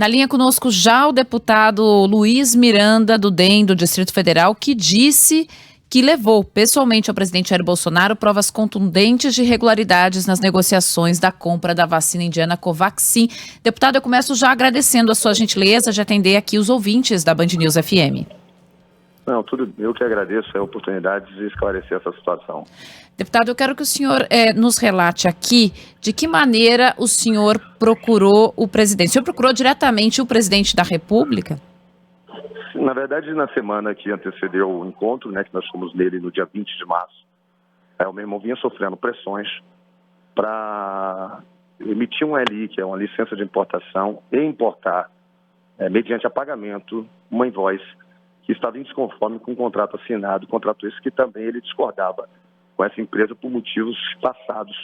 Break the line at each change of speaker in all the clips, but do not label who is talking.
Na linha conosco já o deputado Luiz Miranda, do DEM, do Distrito Federal, que disse que levou pessoalmente ao presidente Jair Bolsonaro provas contundentes de irregularidades nas negociações da compra da vacina indiana Covaxin. Deputado, eu começo já agradecendo a sua gentileza de atender aqui os ouvintes da Band News FM.
Não, tudo, eu que agradeço a oportunidade de esclarecer essa situação.
Deputado, eu quero que o senhor nos relate aqui de que maneira o senhor procurou o presidente. O senhor procurou diretamente o presidente da República?
Na verdade, na semana que antecedeu o encontro, né, que nós fomos nele no dia 20 de março, o meu irmão vinha sofrendo pressões para emitir um LI, que é uma licença de importação, e importar, mediante apagamento, uma invoice que estava em desconforme com o contrato assinado, contrato esse que também ele discordava com essa empresa por motivos passados,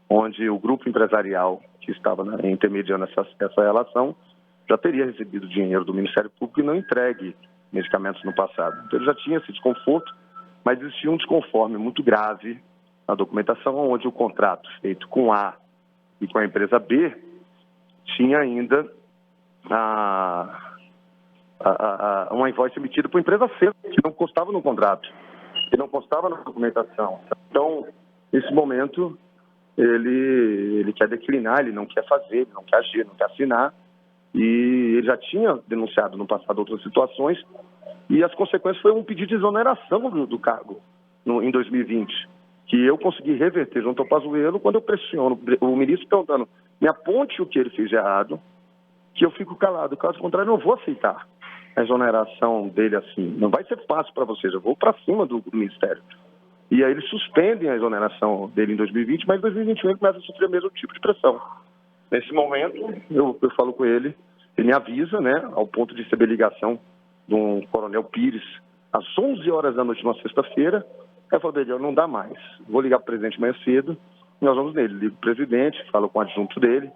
onde o grupo empresarial que estava intermediando essa relação já teria recebido dinheiro do Ministério Público e não entregue medicamentos no passado. Então ele já tinha esse desconforto, mas existia um desconforme muito grave na documentação, onde o contrato feito com A e com a empresa B tinha ainda uma invoice emitida por empresa C, que não constava no contrato, que não constava na documentação. Então, nesse momento, ele quer declinar, ele não quer fazer, ele não quer agir, não quer assinar, e ele já tinha denunciado no passado outras situações, e as consequências foi um pedido de exoneração do cargo em 2020, que eu consegui reverter junto ao Pazuello quando eu pressiono o ministro perguntando, me aponte o que ele fez de errado, que eu fico calado, caso contrário eu não vou aceitar a exoneração dele assim. Não vai ser fácil para vocês, eu vou para cima do Ministério. E aí eles suspendem a exoneração dele em 2020, mas em 2021 ele começa a sofrer o mesmo tipo de pressão. Nesse momento, eu falo com ele, ele me avisa, né, ao ponto de receber ligação de um coronel Pires, às 11 horas da noite, numa sexta-feira. Aí eu falo, Bedel, não dá mais. Vou ligar para o presidente mais cedo, nós vamos nele. Ligo para o presidente, falo com o adjunto dele,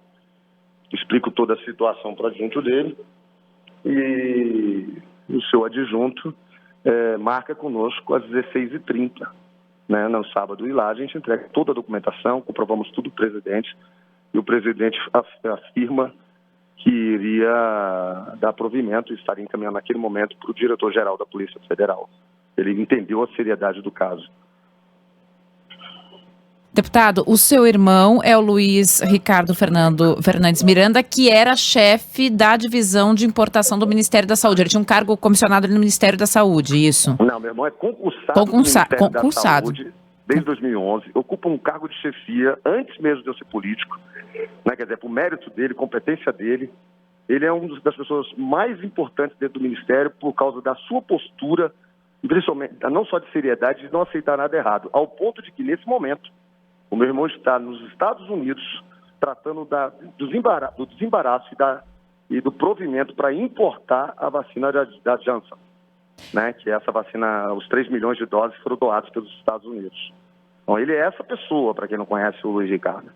explico toda a situação para o adjunto dele, e o seu adjunto marca conosco às 16h30, né, no sábado, e lá a gente entrega toda a documentação, comprovamos tudo para o presidente, e o presidente afirma que iria dar provimento e estaria encaminhando naquele momento para o diretor-geral da Polícia Federal. Ele entendeu a seriedade do caso.
Deputado, o seu irmão é o Luiz Ricardo Fernandes Miranda, que era chefe da divisão de importação do Ministério da Saúde. Ele tinha um cargo comissionado no Ministério da Saúde, isso?
Não, meu irmão é concursado no Ministério da Saúde desde 2011. Ocupa um cargo de chefia antes mesmo de eu ser político, né? Quer dizer, por mérito dele, competência dele. Ele é uma das pessoas mais importantes dentro do Ministério por causa da sua postura, principalmente, não só de seriedade, de não aceitar nada errado, ao ponto de que, nesse momento, o meu irmão está nos Estados Unidos tratando do desembaraço e do provimento para importar a vacina da Janssen, né, que é essa vacina, os 3 milhões de doses foram doados pelos Estados Unidos. Então ele é essa pessoa, para quem não conhece o Luiz Ricardo.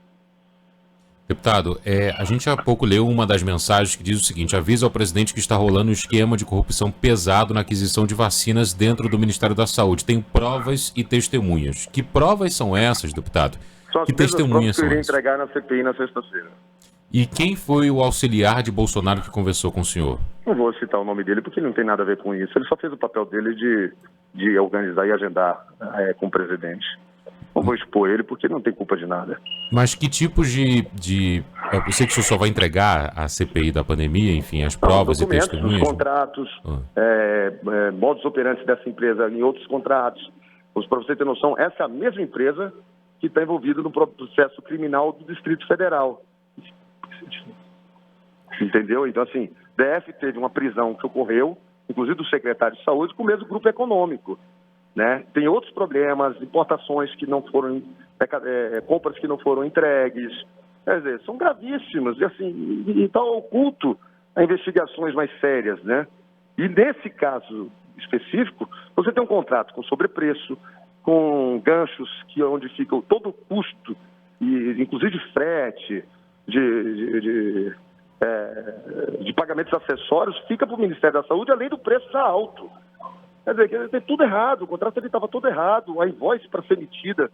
Deputado, a gente há pouco leu uma das mensagens que diz o seguinte: avisa ao presidente que está rolando um esquema de corrupção pesado na aquisição de vacinas dentro do Ministério da Saúde. Tem provas e testemunhas. Que provas são essas, deputado?
São as
que testemunhas
são essas? Que eu iria
essas?
entregar na CPI na sexta-feira.
E quem foi o auxiliar de Bolsonaro que conversou com o senhor?
Não vou citar o nome dele porque não tem nada a ver com isso. Ele só fez o papel dele de organizar e agendar com o presidente. Não vou expor ele porque não tem culpa de nada.
Mas que tipos eu sei que o senhor só vai entregar a CPI da pandemia, enfim, as provas e testemunhas?
Os contratos, modos operantes dessa empresa em outros contratos. Para você ter noção, essa é a mesma empresa que está envolvida no processo criminal do Distrito Federal. Entendeu? Então, assim, DF teve uma prisão que ocorreu, inclusive do secretário de Saúde, com o mesmo grupo econômico. Né? Tem outros problemas, importações que não foram, compras que não foram entregues, quer dizer, são gravíssimas, e assim, está oculto a investigações mais sérias, né? E nesse caso específico, você tem um contrato com sobrepreço, com ganchos onde fica todo o custo, e inclusive de frete, de pagamentos acessórios, fica para o Ministério da Saúde, além do preço já alto. Quer dizer, tem tudo errado, o contrato estava todo errado, a invoice para ser emitida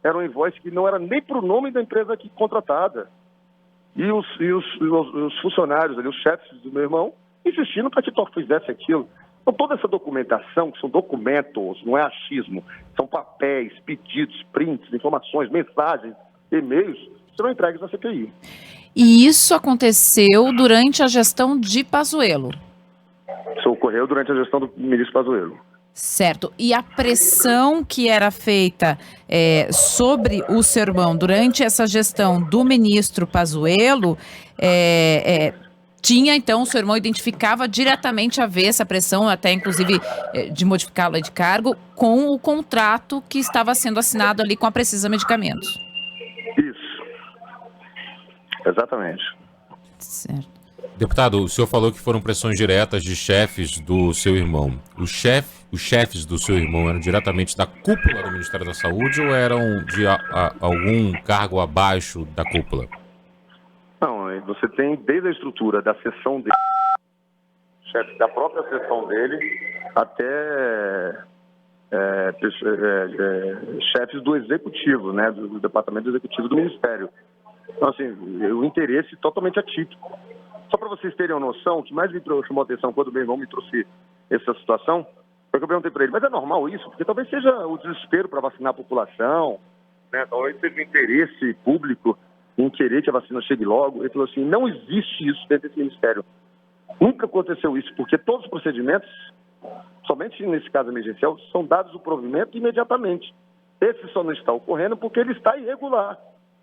era uma invoice que não era nem para o nome da empresa aqui contratada. E os funcionários ali, os chefes do meu irmão, insistindo para que Toffoli fizesse aquilo. Então, toda essa documentação, que são documentos, não é achismo, são papéis, pedidos, prints, informações, mensagens, e-mails, serão entregues à CPI.
E isso aconteceu durante a gestão de Pazuello.
Isso ocorreu durante a gestão do ministro Pazuello.
Certo. E a pressão que era feita sobre o seu irmão durante essa gestão do ministro Pazuello, tinha, então, o seu irmão identificava diretamente a ver essa pressão, até inclusive de modificá-la de cargo, com o contrato que estava sendo assinado ali com a Precisa Medicamentos.
Isso. Exatamente.
Certo.
Deputado, o senhor falou que foram pressões diretas de chefes do seu irmão. Os chefes do seu irmão eram diretamente da cúpula do Ministério da Saúde ou eram de algum cargo abaixo da cúpula?
Não, você tem desde a estrutura da seção dele, chefe da própria seção dele, até chefes do executivo, né, do departamento executivo do Ministério. Então, assim, o interesse totalmente atípico. Só para vocês terem uma noção, o que mais me chamou a atenção quando meu irmão me trouxe essa situação, foi que eu perguntei para ele, mas é normal isso? Porque talvez seja o desespero para vacinar a população, né? Talvez seja o interesse público em querer que a vacina chegue logo. Ele falou assim, não existe isso dentro desse ministério. Nunca aconteceu isso, porque todos os procedimentos, somente nesse caso emergencial, são dados o provimento imediatamente. Esse só não está ocorrendo porque ele está irregular.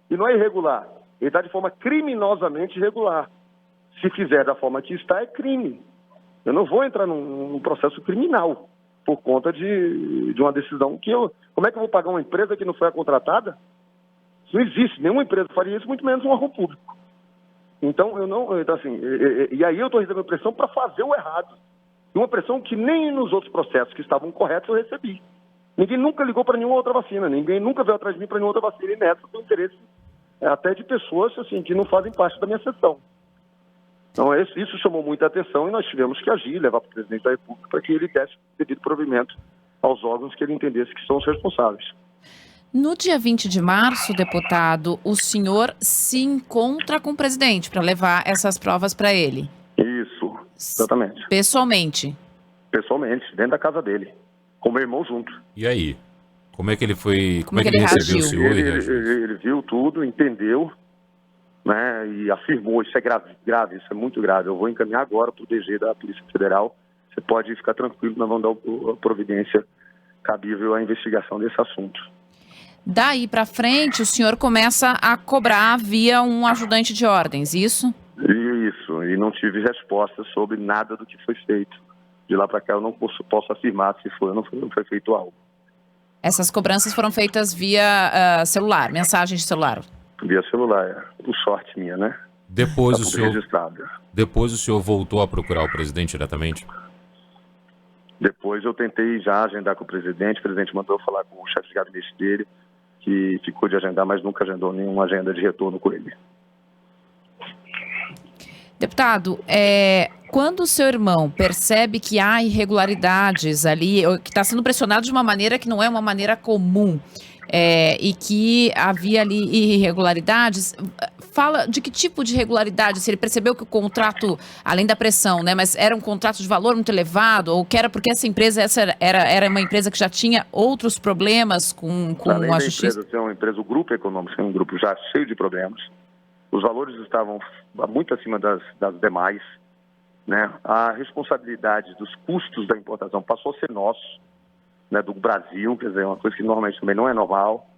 E não é irregular, ele está de forma criminosamente irregular. Se fizer da forma que está, é crime. Eu não vou entrar num processo criminal por conta de uma decisão que eu... Como é que eu vou pagar uma empresa que não foi contratada? Isso não existe. Nenhuma empresa faria isso, muito menos um órgão público. Então, eu não... Então, assim, e aí eu estou recebendo pressão para fazer o errado. Uma pressão que nem nos outros processos que estavam corretos eu recebi. Ninguém nunca ligou para nenhuma outra vacina. Ninguém nunca veio atrás de mim para nenhuma outra vacina. E nessa tem interesse até de pessoas assim, que não fazem parte da minha sessão. Então, isso chamou muita atenção e nós tivemos que agir, levar para o presidente da República para que ele desse devido provimento aos órgãos que ele entendesse que são os responsáveis.
No dia 20 de março, deputado, o senhor se encontra com o presidente para levar essas provas para ele?
Isso, exatamente.
Pessoalmente?
Pessoalmente, dentro da casa dele, com meu irmão junto.
E aí? Como é que ele foi?
Como é que ele
recebeu o
reagiu?
senhor?
Ele viu tudo, entendeu, né, e afirmou, isso é grave, isso é muito grave. Eu vou encaminhar agora para o DG da Polícia Federal. Você pode ficar tranquilo, nós vamos dar a providência cabível à investigação desse assunto.
Daí para frente, o senhor começa a cobrar via um ajudante de ordens, isso?
Isso, e não tive resposta sobre nada do que foi feito. De lá para cá eu não posso afirmar se foi ou não foi feito algo.
Essas cobranças foram feitas via celular, mensagem de celular?
Via celular, por sorte minha, né?
Depois
Tá
o senhor voltou a procurar o presidente diretamente?
Depois eu tentei já agendar com o presidente mandou eu falar com o chefe de gabinete dele, que ficou de agendar, mas nunca agendou nenhuma agenda de retorno com ele.
Deputado, quando o seu irmão percebe que há irregularidades ali, que está sendo pressionado de uma maneira que não é uma maneira comum, e que havia ali irregularidades, fala de que tipo de irregularidade? Se ele percebeu que o contrato, além da pressão, né, mas era um contrato de valor muito elevado, ou que era porque essa empresa era uma empresa que já tinha outros problemas com a justiça?
Empresa, uma empresa, o grupo econômico é um grupo já cheio de problemas. Os valores estavam muito acima das demais, né? A responsabilidade dos custos da importação passou a ser nosso, né, do Brasil, quer dizer, uma coisa que normalmente também não é normal,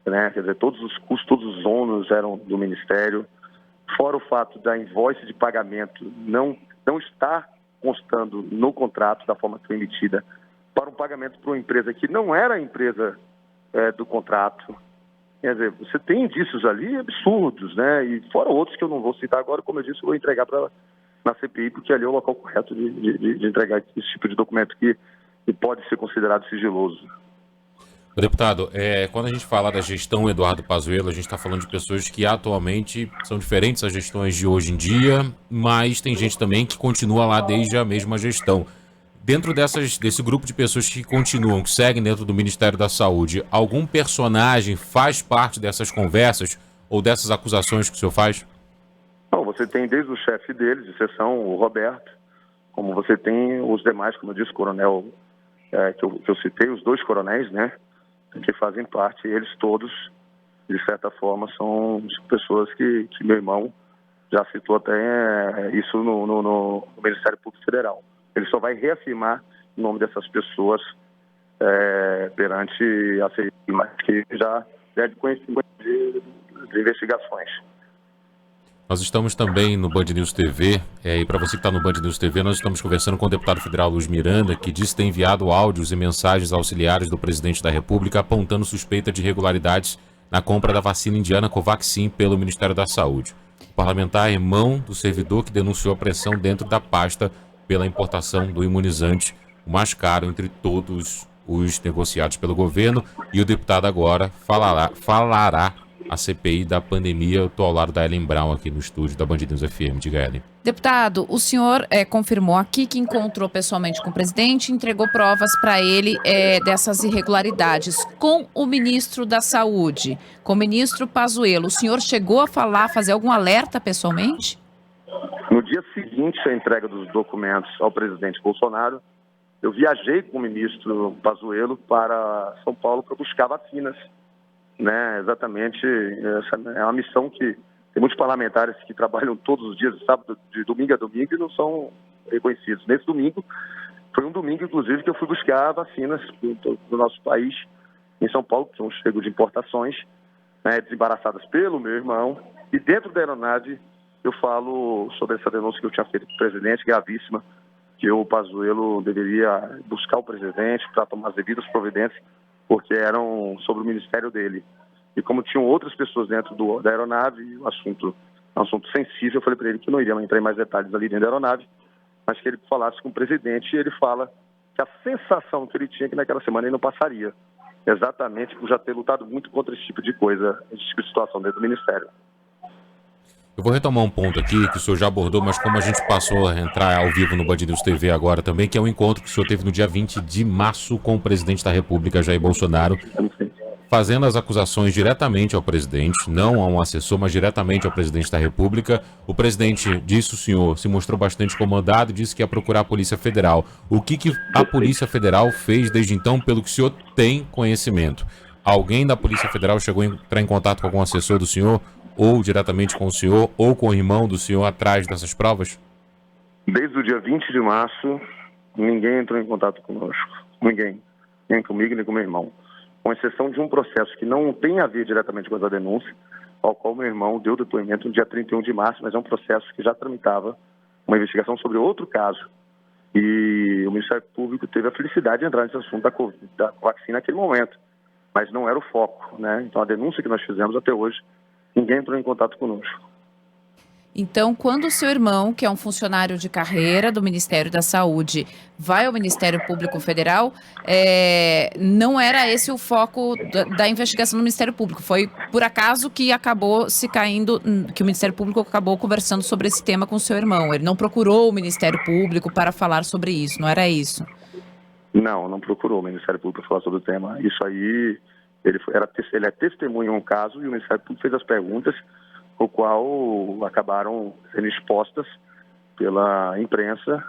né? Quer dizer, todos os custos, todos os ônus eram do Ministério, fora o fato da invoice de pagamento não estar constando no contrato da forma que foi emitida para um pagamento para uma empresa que não era a empresa do contrato. Quer dizer, você tem indícios ali absurdos, né? E fora outros que eu não vou citar agora, como eu disse, eu vou entregar na CPI, porque ali é o local correto de entregar esse tipo de documento que pode ser considerado sigiloso.
Deputado, quando a gente fala da gestão Eduardo Pazuello, a gente está falando de pessoas que atualmente são diferentes das gestões de hoje em dia, mas tem gente também que continua lá desde a mesma gestão. Dentro desse grupo de pessoas que continuam, que seguem dentro do Ministério da Saúde, algum personagem faz parte dessas conversas ou dessas acusações que o senhor faz?
você tem desde o chefe deles, de seção, o Roberto, como você tem os demais, como eu disse, o coronel que eu citei, os 2 coronéis, né, que fazem parte, eles todos, de certa forma, são pessoas que meu irmão já citou até isso no Ministério Público Federal. Ele só vai reafirmar o nome dessas pessoas perante a CPI, mas que já deve conhecimento de investigações.
Nós estamos também no Band News TV, e para você que está no Band News TV, nós estamos conversando com o deputado federal Luiz Miranda, que diz ter enviado áudios e mensagens auxiliares do presidente da República apontando suspeita de irregularidades na compra da vacina indiana Covaxin pelo Ministério da Saúde. O parlamentar é irmão do servidor que denunciou a pressão dentro da pasta pela importação do imunizante, o mais caro entre todos os negociados pelo governo, e o deputado agora falará a CPI da pandemia. Eu estou ao lado da Ellen Brown aqui no estúdio da Band News FM. Diga, Ellen.
Deputado, o senhor confirmou aqui que encontrou pessoalmente com o presidente e entregou provas para ele dessas irregularidades com o ministro da Saúde, com o ministro Pazuello. O senhor chegou a fazer algum alerta pessoalmente?
No dia seguinte à entrega dos documentos ao presidente Bolsonaro, eu viajei com o ministro Pazuello para São Paulo para buscar vacinas. Né, exatamente, essa é uma missão que tem muitos parlamentares que trabalham todos os dias, de sábado, de domingo a domingo, e não são reconhecidos. Nesse domingo, foi um domingo, inclusive, que eu fui buscar vacinas do nosso país, em São Paulo, que são chegos de importações, né, desembaraçadas pelo meu irmão, e dentro da aeronave eu falo sobre essa denúncia que eu tinha feito para o presidente, gravíssima, que o Pazuello deveria buscar o presidente para tomar as devidas providências, porque eram sobre o ministério dele. E como tinham outras pessoas dentro da aeronave, o assunto é um assunto sensível, eu falei para ele que não iria entrar em mais detalhes ali dentro da aeronave, mas que ele falasse com o presidente, e ele fala que a sensação que ele tinha que naquela semana ele não passaria, exatamente por já ter lutado muito contra esse tipo de coisa, esse tipo de situação dentro do ministério.
Eu vou retomar um ponto aqui que o senhor já abordou, mas como a gente passou a entrar ao vivo no Band News TV agora também, que é um encontro que o senhor teve no dia 20 de março com o presidente da República, Jair Bolsonaro, fazendo as acusações diretamente ao presidente, não a um assessor, mas diretamente ao presidente da República. O presidente disse, o senhor se mostrou bastante incomodado e disse que ia procurar a Polícia Federal. O que a Polícia Federal fez desde então, pelo que o senhor tem conhecimento? Alguém da Polícia Federal chegou a entrar em contato com algum assessor do senhor, ou diretamente com o senhor, ou com o irmão do senhor atrás dessas provas?
Desde o dia 20 de março, ninguém entrou em contato conosco. Ninguém. Nem comigo, nem com meu irmão. Com exceção de um processo que não tem a ver diretamente com essa denúncia, ao qual meu irmão deu depoimento no dia 31 de março, mas é um processo que já tramitava uma investigação sobre outro caso. E o Ministério Público teve a felicidade de entrar nesse assunto da vacina naquele momento, mas não era o foco, né? Então a denúncia que nós fizemos até hoje, ninguém entrou em contato conosco.
Então, quando o seu irmão, que é um funcionário de carreira do Ministério da Saúde, vai ao Ministério Público Federal, não era esse o foco da investigação do Ministério Público. Foi por acaso que acabou se caindo, que o Ministério Público acabou conversando sobre esse tema com o seu irmão. Ele não procurou o Ministério Público para falar sobre isso, não era isso?
Não procurou o Ministério Público para falar sobre o tema. Isso aí, ele é testemunha em um caso e o Ministério Público fez as perguntas, o qual acabaram sendo expostas pela imprensa,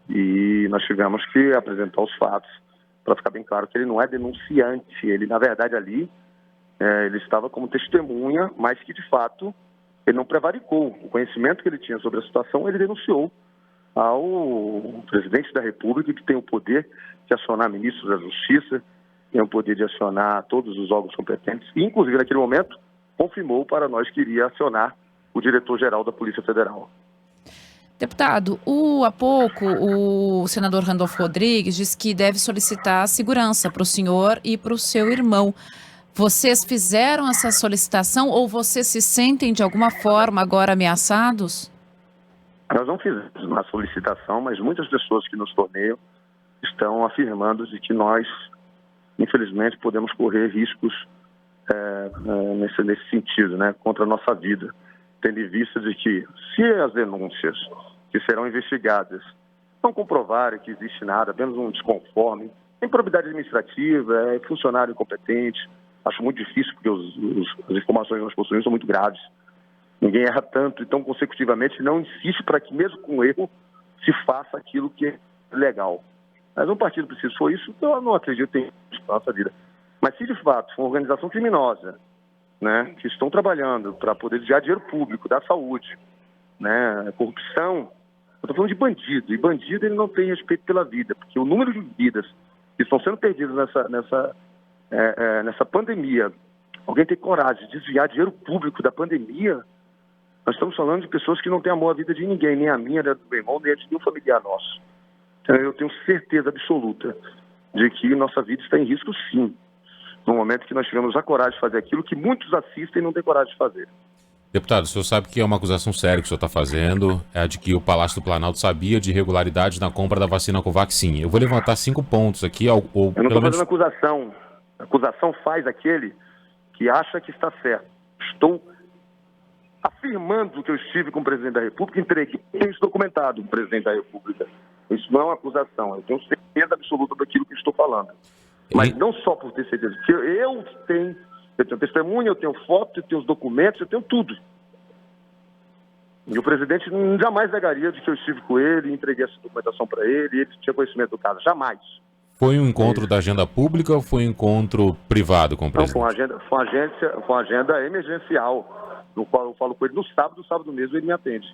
e nós tivemos que apresentar os fatos para ficar bem claro que ele não é denunciante. Ele, na verdade, ali, ele estava como testemunha, mas que, de fato, ele não prevaricou. O conhecimento que ele tinha sobre a situação, ele denunciou ao presidente da República, que tem o poder de acionar ministros da Justiça, tem o poder de acionar todos os órgãos competentes, e, inclusive, naquele momento, confirmou para nós que iria acionar o diretor-geral da Polícia Federal.
Deputado, há pouco o senador Randolfo Rodrigues disse que deve solicitar segurança para o senhor e para o seu irmão. Vocês fizeram essa solicitação ou vocês se sentem de alguma forma agora ameaçados?
Nós não fizemos uma solicitação, mas muitas pessoas que nos torneiam estão afirmando de que nós, infelizmente, podemos correr riscos nesse sentido, né, contra a nossa vida, tendo em vista de que, se as denúncias que serão investigadas não comprovarem que existe nada, apenas um desconforme, improbidade administrativa, funcionário incompetente, acho muito difícil, porque as informações que nós possuímos são muito graves. Ninguém erra tanto e tão consecutivamente, não insiste para que, mesmo com erro, se faça aquilo que é legal. Mas um partido precisa, se for isso, eu não acredito em nossa vida. Mas se de fato for uma organização criminosa, né, que estão trabalhando para poder desviar dinheiro público, da saúde, né, corrupção, eu estou falando de bandido, e bandido ele não tem respeito pela vida, porque o número de vidas que estão sendo perdidas nessa pandemia, alguém tem coragem de desviar dinheiro público da pandemia, nós estamos falando de pessoas que não têm amor à vida de ninguém, nem a minha, nem a do meu irmão, nem a de nenhum familiar nosso. Então, eu tenho certeza absoluta de que nossa vida está em risco, sim, no momento que nós tivemos a coragem de fazer aquilo que muitos assistem e não têm coragem de fazer.
Deputado, o senhor sabe que é uma acusação séria que o senhor está fazendo, é a de que o Palácio do Planalto sabia de irregularidades na compra da vacina Covaxin. Eu vou levantar 5 pontos aqui.
Eu não estou fazendo acusação. A acusação faz aquele que acha que está certo. Estou afirmando que eu estive com o presidente da República, entreguei isso documentado com o presidente da República. Isso não é uma acusação. Eu tenho certeza absoluta daquilo que estou falando. Mas não só por ter certeza, porque eu tenho testemunha, eu tenho foto, eu tenho os documentos, eu tenho tudo. E o presidente jamais negaria de que eu estive com ele, entreguei essa documentação para ele, e ele tinha conhecimento do caso. Jamais.
Foi um encontro da agenda pública ou foi um encontro privado com o presidente?
Não, foi uma agenda emergencial, no qual eu falo com ele no sábado mesmo ele me atende.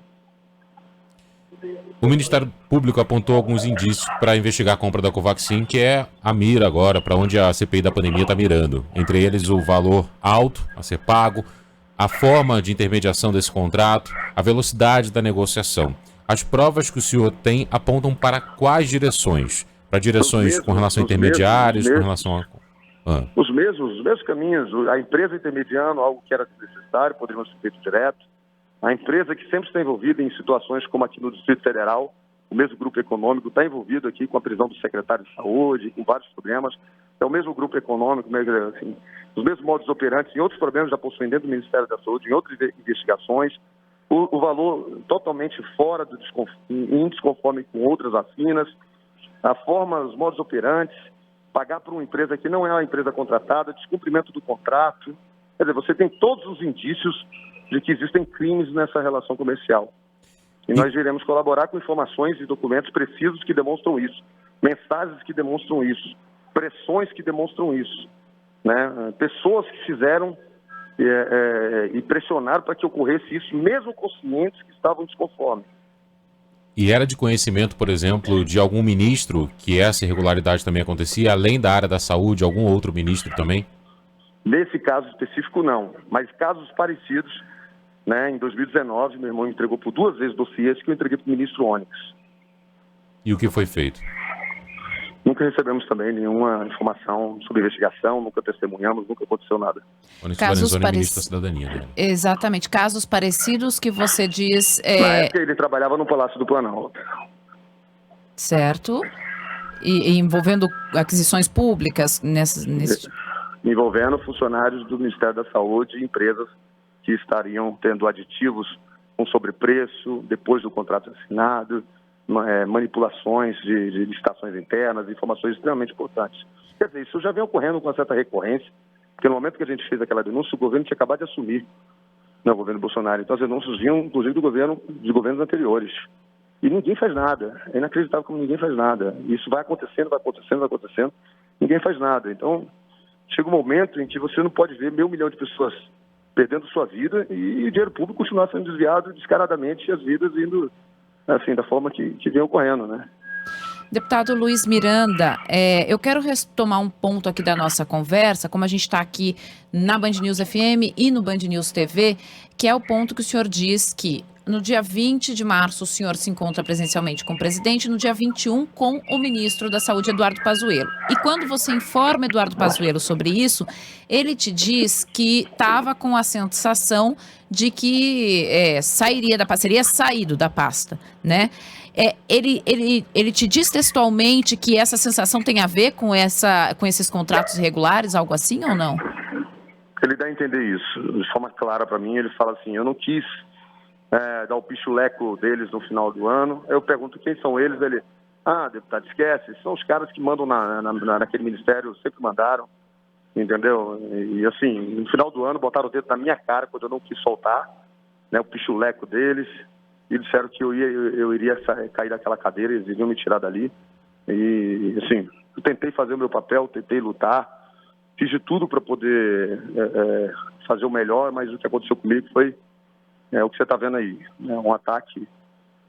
O Ministério Público apontou alguns indícios para investigar a compra da Covaxin, que é a mira agora, para onde a CPI da pandemia está mirando. Entre eles, o valor alto a ser pago, a forma de intermediação desse contrato, a velocidade da negociação. As provas que o senhor tem apontam para quais direções? Para direções com relação a intermediários, com relação a...
Os mesmos caminhos. A empresa intermediando algo que era desnecessário, poderia ser feito direto. A empresa que sempre está envolvida em situações como aqui no Distrito Federal, o mesmo grupo econômico está envolvido aqui com a prisão do secretário de saúde, com vários problemas. É o mesmo grupo econômico, assim, os mesmos modos operantes, em outros problemas já possuem dentro do Ministério da Saúde, em outras investigações. O valor totalmente fora do desconforme com outras vacinas. A forma, os modos operantes, pagar para uma empresa que não é uma empresa contratada, descumprimento do contrato. Quer dizer, você tem todos os indícios de que existem crimes nessa relação comercial. E nós iremos colaborar com informações e documentos precisos que demonstram isso, mensagens que demonstram isso, pressões que demonstram isso, né? Pessoas que fizeram e pressionaram para que ocorresse isso, mesmo conscientes que estavam desconformes.
E era de conhecimento, por exemplo, de algum ministro que essa irregularidade também acontecia, além da área da saúde, algum outro ministro também?
Nesse caso específico, não. Mas casos parecidos, né, em 2019, meu irmão entregou por 2 vezes dossiês que eu entreguei para o ministro Onyx.
E o que foi feito?
Nunca recebemos também nenhuma informação sobre investigação, nunca testemunhamos, nunca aconteceu nada.
Casos ministro da Cidadania, né?
Exatamente. Casos parecidos que você diz...
Na época ele trabalhava no Palácio do Planalto.
Certo. E envolvendo aquisições públicas
envolvendo funcionários do Ministério da Saúde e empresas que estariam tendo aditivos com sobrepreço depois do contrato assinado, manipulações de licitações internas, informações extremamente importantes. Quer dizer, isso já vem ocorrendo com uma certa recorrência, porque no momento que a gente fez aquela denúncia, o governo tinha acabado de assumir, o governo Bolsonaro. Então as denúncias vinham, inclusive, de governos anteriores. E ninguém faz nada. É inacreditável como ninguém faz nada. Isso vai acontecendo, ninguém faz nada. Então, chega um momento em que você não pode ver 1 milhão de pessoas perdendo sua vida e o dinheiro público continuar sendo desviado descaradamente e as vidas indo assim, da forma que vem ocorrendo, né?
Deputado Luiz Miranda, eu quero retomar um ponto aqui da nossa conversa, como a gente está aqui na Band News FM e no Band News TV, que é o ponto que o senhor diz que no dia 20 de março o senhor se encontra presencialmente com o presidente, no dia 21 com o ministro da Saúde, Eduardo Pazuello. E quando você informa Eduardo Pazuello sobre isso, ele te diz que estava com a sensação de que seria saído da pasta, né? Ele te diz textualmente que essa sensação tem a ver com esses contratos irregulares, algo assim ou não?
Ele dá a entender isso, de forma clara para mim. Ele fala assim, eu não quis dar o pichuleco deles no final do ano. Eu pergunto quem são eles, ele, deputado, esquece, são os caras que mandam naquele ministério, sempre mandaram, entendeu? E assim, no final do ano botaram o dedo na minha cara quando eu não quis soltar, né, o pichuleco deles, e disseram que eu iria cair daquela cadeira, eles iriam me tirar dali. E, assim, eu tentei fazer o meu papel, tentei lutar, fiz de tudo para poder fazer o melhor, mas o que aconteceu comigo foi o que você está vendo aí, né, um ataque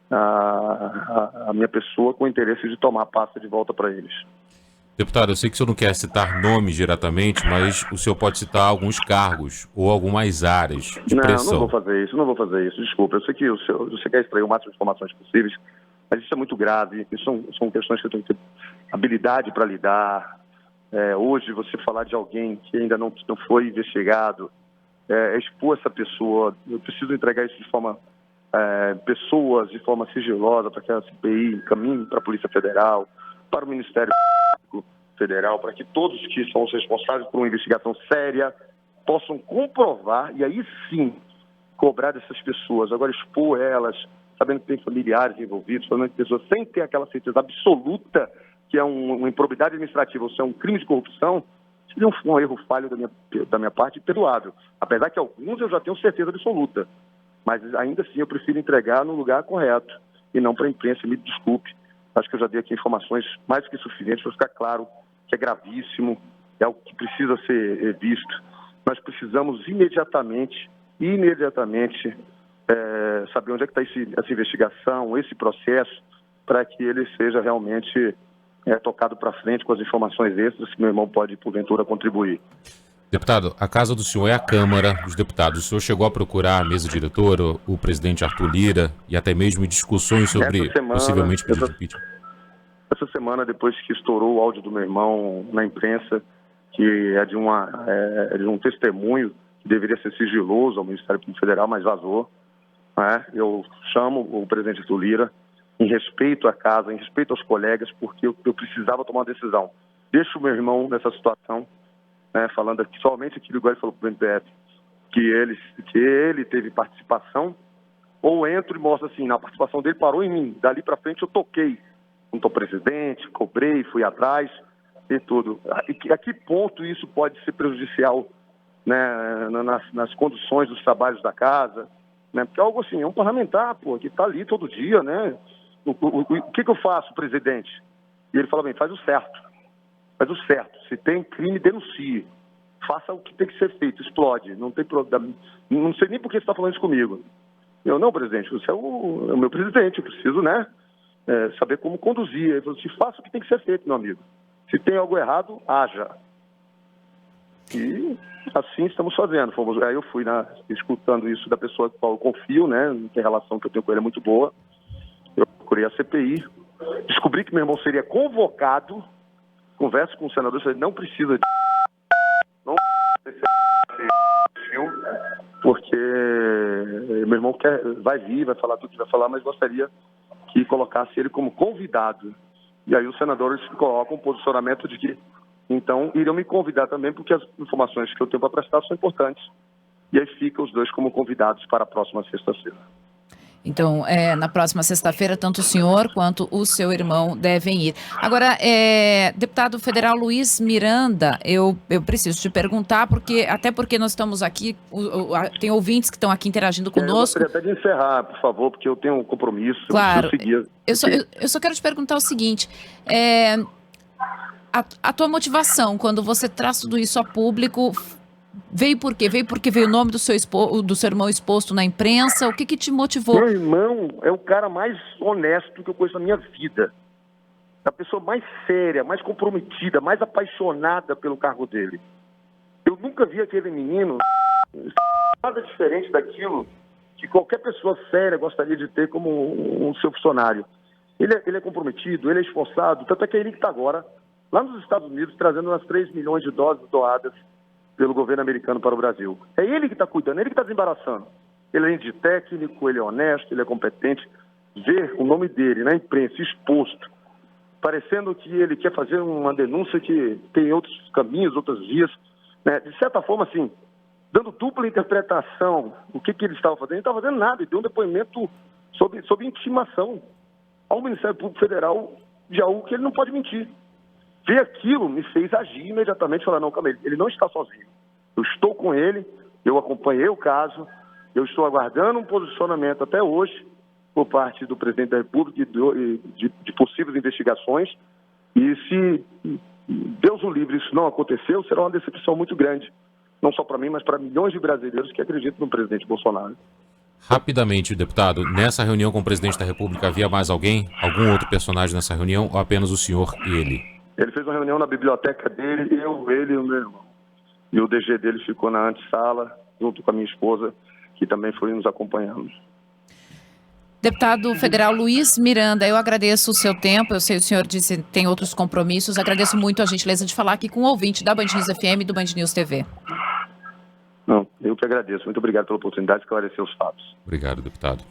à minha pessoa com o interesse de tomar a pasta de volta para eles.
Deputado, eu sei que o senhor não quer citar nomes diretamente, mas o senhor pode citar alguns cargos ou algumas áreas de pressão.
Não vou fazer isso, desculpa. Eu sei que você quer extrair o máximo de informações possíveis, mas isso é muito grave, isso são questões que eu tenho que ter habilidade para lidar. Hoje, você falar de alguém que ainda não foi investigado, expor essa pessoa, eu preciso entregar isso de forma, pessoas de forma sigilosa, para que a CPI encaminhe para a Polícia Federal, para o Ministério Público Federal, para que todos que são os responsáveis por uma investigação séria possam comprovar e aí sim cobrar dessas pessoas. Agora, expor elas, sabendo que tem familiares envolvidos, sabendo que pessoas sem ter aquela certeza absoluta que é uma improbidade administrativa ou se é um crime de corrupção, seria um erro falho da minha parte perdoável. Apesar que alguns eu já tenho certeza absoluta, mas ainda assim eu prefiro entregar no lugar correto e não para a imprensa. Me desculpe. Acho que eu já dei aqui informações mais do que suficientes para ficar claro que é gravíssimo, é algo que precisa ser visto. Nós precisamos imediatamente saber onde é que está essa investigação, esse processo, para que ele seja realmente tocado para frente com as informações extras que meu irmão pode, porventura, contribuir.
Deputado, a casa do senhor é a Câmara dos Deputados. O senhor chegou a procurar a mesa diretora, o presidente Arthur Lira, e até mesmo discussões sobre possivelmente pedido de impeachment?
Essa semana, depois que estourou o áudio do meu irmão na imprensa, que é de um testemunho que deveria ser sigiloso ao Ministério Público Federal, mas vazou, né? Eu chamo o presidente Arthur Lira, em respeito à casa, em respeito aos colegas, porque eu precisava tomar uma decisão. Deixo o meu irmão nessa situação, falando aqui, somente aquilo igual ele falou para o MPF, que ele teve participação, ou entro e mostro assim, a participação dele parou em mim, dali para frente eu toquei, junto ao presidente, cobrei, fui atrás e tudo. A que ponto isso pode ser prejudicial, né, nas conduções dos trabalhos da casa, né? Porque é algo assim, é um parlamentar, que está ali todo dia, né? O que eu faço, presidente? E ele fala bem, faz o certo. Se tem crime, denuncie. Faça o que tem que ser feito, explode. Não tem problema. Não sei nem por que você está falando isso comigo. Eu, não, presidente, você é o meu presidente, eu preciso, né, saber como conduzir. Ele falou assim, faça o que tem que ser feito, meu amigo. Se tem algo errado, haja. E assim estamos fazendo. Aí eu fui escutando isso da pessoa com a qual eu confio, né, que a relação que eu tenho com ele é muito boa. Eu procurei a CPI, descobri que meu irmão seria convocado, converso com o senador, falei, não precisa porque meu irmão vai vir, vai falar tudo que vai falar, mas gostaria que colocasse ele como convidado. E aí os senadores colocam um posicionamento de que, então, iriam me convidar também, porque as informações que eu tenho para prestar são importantes. E aí ficam os dois como convidados para a próxima sexta-feira.
Então, na próxima sexta-feira, tanto o senhor quanto o seu irmão devem ir. Agora, deputado federal Luiz Miranda, eu preciso te perguntar, até porque nós estamos aqui, tem ouvintes que estão aqui interagindo conosco.
Eu gostaria até de encerrar, por favor, porque eu tenho um compromisso.
Claro, eu só quero te perguntar o seguinte, a tua motivação, quando você traz tudo isso a público, veio por quê? Veio porque veio o nome do seu irmão exposto na imprensa? O que te motivou?
Meu irmão é o cara mais honesto que eu conheço na minha vida. A pessoa mais séria, mais comprometida, mais apaixonada pelo cargo dele. Eu nunca vi aquele menino nada diferente daquilo que qualquer pessoa séria gostaria de ter como um seu funcionário. Ele é comprometido, ele é esforçado, tanto é que é ele que está agora lá nos Estados Unidos trazendo umas 3 milhões de doses doadas pelo governo americano para o Brasil. É ele que está cuidando, ele que está desembaraçando. Ele, além de técnico, ele é honesto, ele é competente. Ver o nome dele na imprensa exposto, parecendo que ele quer fazer uma denúncia que tem outros caminhos, outras vias, né? De certa forma, assim, dando dupla interpretação. O que ele estava fazendo? Ele não estava fazendo nada, ele deu um depoimento sob intimação ao Ministério Público Federal de algo que ele não pode mentir. Ver aquilo me fez agir imediatamente, falar, não, calma aí, ele não está sozinho. Eu estou com ele, eu acompanhei o caso, Eu estou aguardando um posicionamento até hoje por parte do presidente da República de possíveis investigações. E se Deus o livre isso não aconteceu, será uma decepção muito grande. Não só para mim, mas para milhões de brasileiros que acreditam no presidente Bolsonaro.
Rapidamente, deputado, nessa reunião com o presidente da República havia mais alguém? Algum outro personagem nessa reunião ou apenas o senhor e ele?
Ele fez uma reunião na biblioteca dele, ele e o meu irmão. E o DG dele ficou na antessala, junto com a minha esposa, que também foi nos acompanhando.
Deputado federal Luiz Miranda, eu agradeço o seu tempo. Eu sei que o senhor disse que tem outros compromissos. Agradeço muito a gentileza de falar aqui com o ouvinte da Band News FM e do Band News TV.
Não, eu que agradeço. Muito obrigado pela oportunidade de esclarecer os fatos.
Obrigado, deputado.